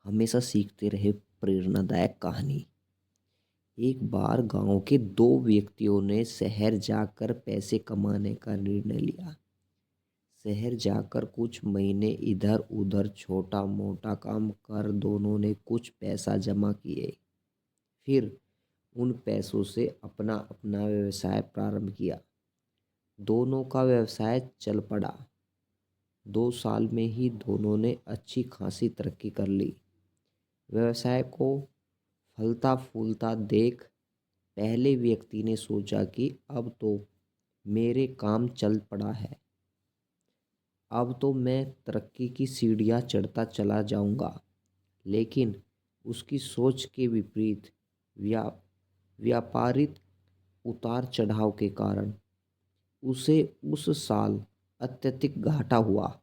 हमेशा सीखते रहे प्रेरणादायक कहानी। एक बार गांव के दो व्यक्तियों ने शहर जाकर पैसे कमाने का निर्णय लिया। शहर जाकर कुछ महीने इधर उधर छोटा मोटा काम कर दोनों ने कुछ पैसा जमा किए। फिर उन पैसों से अपना अपना व्यवसाय प्रारंभ किया। दोनों का व्यवसाय चल पड़ा। 2 साल में ही दोनों ने अच्छी खासी तरक्की कर ली। व्यवसाय को फलता फूलता देख पहले व्यक्ति ने सोचा कि अब तो मेरे काम चल पड़ा है, अब तो मैं तरक्की की सीढ़ियाँ चढ़ता चला जाऊंगा। लेकिन उसकी सोच के विपरीत व्या व्यापारिक उतार चढ़ाव के कारण उसे उस साल अत्यधिक घाटा हुआ।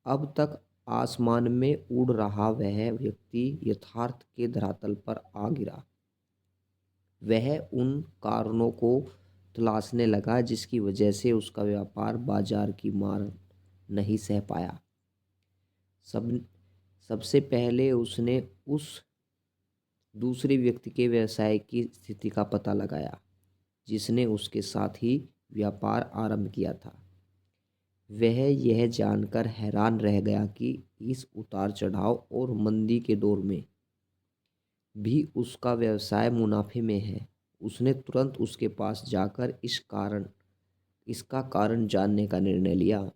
अब तक आसमान में उड़ रहा वह व्यक्ति यथार्थ के धरातल पर आ गिरा। वह उन कारणों को तलाशने लगा जिसकी वजह से उसका व्यापार बाजार की मार नहीं सह पाया। सब सबसे पहले उसने उस दूसरे व्यक्ति के व्यवसाय की स्थिति का पता लगाया जिसने उसके साथ ही व्यापार आरंभ किया था। वह यह जानकर हैरान रह गया कि इस उतार चढ़ाव और मंदी के दौर में भी उसका व्यवसाय मुनाफे में है। उसने तुरंत उसके पास जाकर इसका कारण जानने का निर्णय लिया।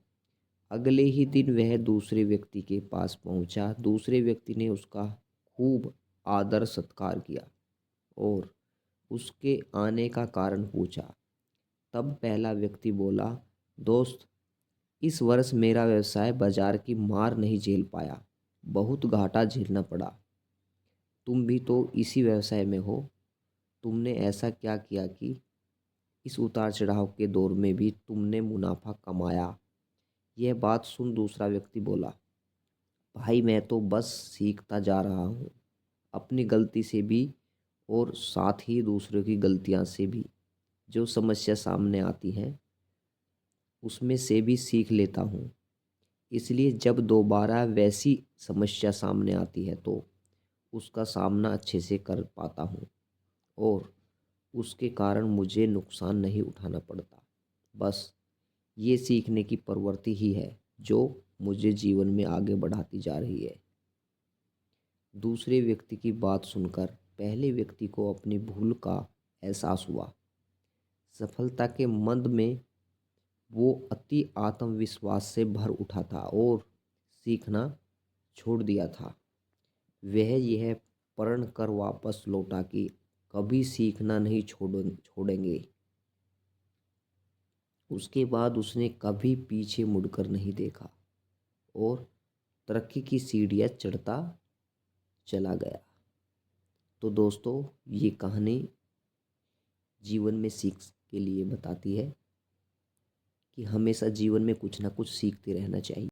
अगले ही दिन वह दूसरे व्यक्ति के पास पहुंचा। दूसरे व्यक्ति ने उसका खूब आदर सत्कार किया और उसके आने का कारण पूछा। तब पहला व्यक्ति बोला, दोस्त, इस वर्ष मेरा व्यवसाय बाजार की मार नहीं झेल पाया, बहुत घाटा झेलना पड़ा। तुम भी तो इसी व्यवसाय में हो, तुमने ऐसा क्या किया कि इस उतार चढ़ाव के दौर में भी तुमने मुनाफा कमाया? यह बात सुन दूसरा व्यक्ति बोला, भाई मैं तो बस सीखता जा रहा हूँ, अपनी गलती से भी और साथ ही दूसरों की गलतियाँ से भी। जो समस्या सामने आती है उसमें से भी सीख लेता हूँ, इसलिए जब दोबारा वैसी समस्या सामने आती है तो उसका सामना अच्छे से कर पाता हूँ और उसके कारण मुझे नुकसान नहीं उठाना पड़ता। बस ये सीखने की प्रवृत्ति ही है जो मुझे जीवन में आगे बढ़ाती जा रही है। दूसरे व्यक्ति की बात सुनकर पहले व्यक्ति को अपनी भूल का एहसास हुआ। सफलता के मंद में वो अति आत्मविश्वास से भर उठा था और सीखना छोड़ दिया था। वह यह प्रण कर वापस लौटा कि कभी सीखना नहीं छोड़ेंगे। उसके बाद उसने कभी पीछे मुड़कर नहीं देखा और तरक्की की सीढ़ियाँ चढ़ता चला गया। तो दोस्तों, ये कहानी जीवन में सीख के लिए बताती है कि हमेशा जीवन में कुछ ना कुछ सीखते रहना चाहिए।